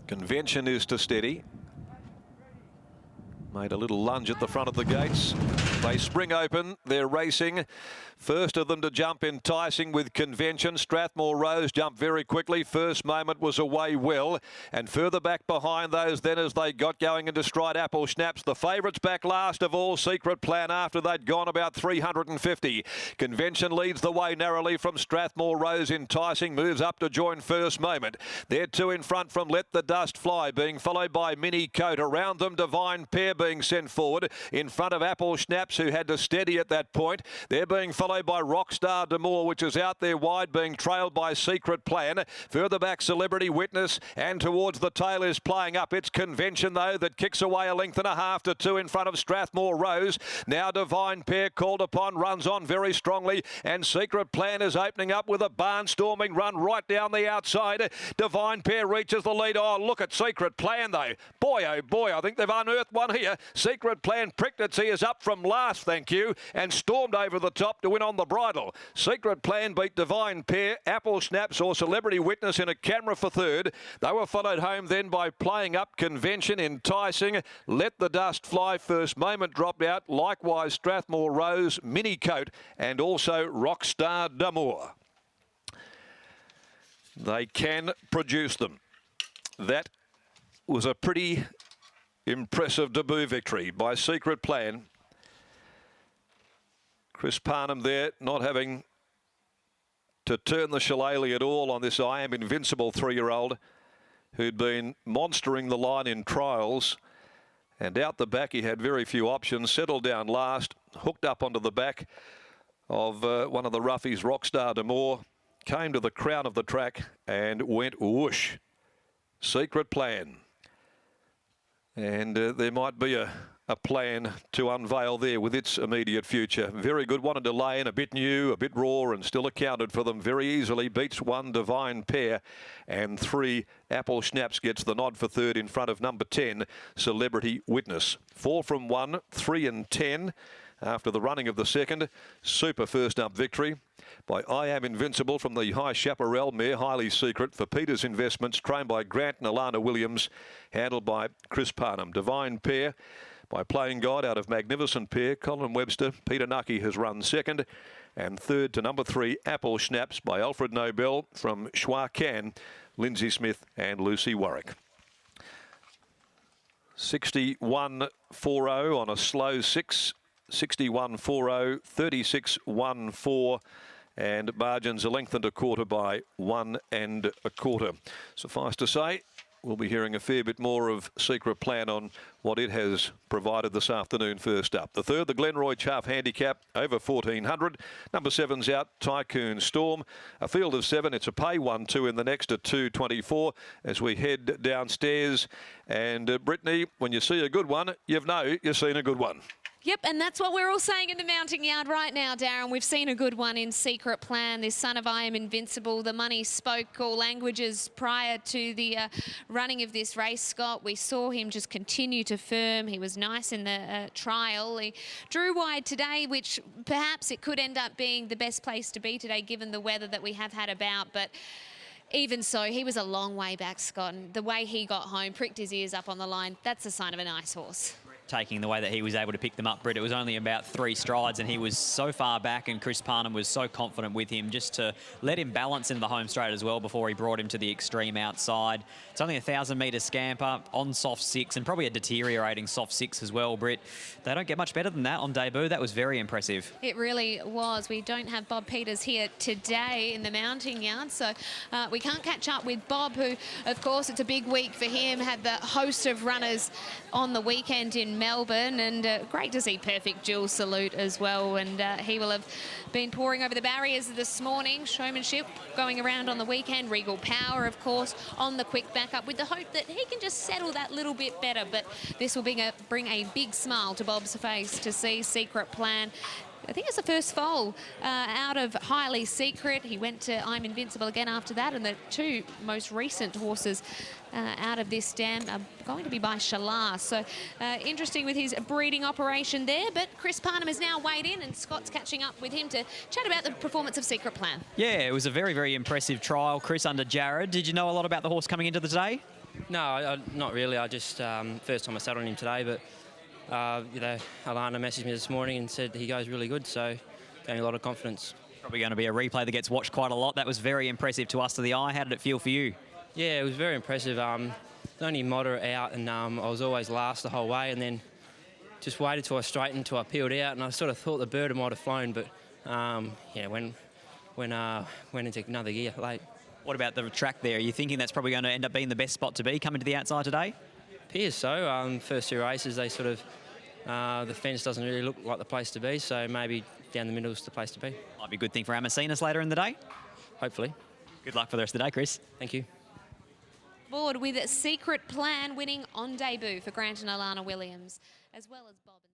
Convention is to steady. Made a little lunge at the front of the gates. They spring open. They're racing. First of them to jump, Enticing with Convention. Strathmore Rose jumped very quickly. First Moment was away well. And further back behind those then as they got going into stride, Apple Schnaps. The favourites back last of all. Secret Plan after they'd gone about 350. Convention leads the way narrowly from Strathmore Rose. Enticing moves up to join First Moment. They're two in front from Let the Dust Fly, being followed by Mini Coat. Around them, Divine Pair being sent forward in front of Apple Schnaps, who had to steady at that point. They're being followed by Rockstar D'Amour, which is out there wide, being trailed by Secret Plan. Further back, Celebrity Witness, and towards the tail is playing up. It's Convention, though, that kicks away a length and a half to two in front of Strathmore Rose. Now Divine Pair called upon, runs on very strongly, and Secret Plan is opening up with a barnstorming run right down the outside. Divine Pair reaches the lead. Oh, look at Secret Plan, though. Boy, oh boy, I think they've unearthed one here. Secret Plan pricked its ears up from last, thank you, and stormed over the top to win on the bridle. Secret Plan beat Divine Pair. Apple Schnaps or Celebrity Witness in a camera for third. They were followed home then by Playing Up, Convention, Enticing, Let the Dust Fly. First Moment dropped out. Likewise, Strathmore Rose, Mini Coat, and also Rockstar D'Amour. They can produce them. That was a pretty impressive debut victory by Secret Plan. Chris Parnham there not having to turn the shillelagh at all on this I Am Invincible 3-year-old who'd been monstering the line in trials. And out the back he had very few options. Settled down last, hooked up onto the back of one of the roughies, Rockstar D'Amour. Came to the crown of the track and went whoosh. Secret Plan. And there might be a plan to unveil there with its immediate future. Very good. Wanted to lay in, a bit new, a bit raw, and still accounted for them very easily. Beats one Divine Pair, and 3 Apple Schnaps gets the nod for third in front of number 10, Celebrity Witness. 4 from 1, 3 and 10 after the running of the second. Super first up victory by I Am Invincible from the High Chaparral mare, Highly Secret, for Peters Investments, trained by Grant and Alana Williams, handled by Chris Parnham. Divine Pair by Playing God out of Magnificent Pair, Colin Webster. Peter Nucky has run second, and third to number 3, Apple Schnaps by Alfred Nobel from Schwa Can, Lindsay Smith and Lucy Warwick. 61.40 on a slow 6. 61.40, 36.14, and margins a length and a quarter by 1 1/4. Suffice to say, we'll be hearing a fair bit more of Secret Plan on what it has provided this afternoon. First up, the third, the Glenroy Chaff Handicap, over 1400. Number 7's out, Tycoon Storm. A field of 7. It's a pay 1-2 in the next at 2.24 as we head downstairs. And Brittany, when you see a good one, you know you've seen a good one. Yep, and that's what we're all saying in the mounting yard right now, Darren. We've seen a good one in Secret Plan, this son of I Am Invincible. The money spoke all languages prior to the running of this race, Scott. We saw him just continue to firm. He was nice in the trial. He drew wide today, which perhaps it could end up being the best place to be today, given the weather that we have had about. But even so, he was a long way back, Scott. And the way he got home, pricked his ears up on the line, that's a sign of a nice horse. Taking the way that he was able to pick them up, Britt. It was only about 3 strides and he was so far back, and Chris Parnham was so confident with him just to let him balance into the home straight as well before he brought him to the extreme outside. It's only a 1,000-metre scamper on soft 6, and probably a deteriorating soft 6 as well, Britt. They don't get much better than that on debut. That was very impressive. It really was. We don't have Bob Peters here today in the mounting yard, so we can't catch up with Bob, who, of course, it's a big week for him, had the host of runners on the weekend in Melbourne, and great to see Perfect Jewel salute as well, and he will have been pouring over the barriers this morning. Showmanship going around on the weekend. Regal Power, of course, on the quick backup, with the hope that he can just settle that little bit better, but this will bring a big smile to Bob's face to see Secret Plan. I think it's the first foal out of Highly Secret. He went to I'm Invincible again after that, and the 2 most recent horses out of this dam are going to be by Shalar. So interesting with his breeding operation there, but Chris Parnham has now weighed in, and Scott's catching up with him to chat about the performance of Secret Plan. Yeah, it was a very, very impressive trial. Chris under Jared. Did you know a lot about the horse coming into the day? No, not really. I just first time I sat on him today, but you know, Alana messaged me this morning and said he goes really good, so gave me a lot of confidence. Probably going to be a replay that gets watched quite a lot. That was very impressive to us to the eye. How did it feel for you? Yeah, it was very impressive. Only moderate out, and I was always last the whole way, and then just waited till I straightened, until I peeled out, and I sort of thought the bird might have flown, but yeah, went into another gear late. What about the track there? Are you thinking that's probably going to end up being the best spot to be coming to the outside today? Appears so. First two races, they sort of the fence doesn't really look like the place to be, so maybe down the middle is the place to be. Might be a good thing for Amacinas later in the day. Hopefully. Good luck for the rest of the day, Chris. Thank you. Board with Secret Plan winning on debut for Grant and Alana Williams, as well as Bob and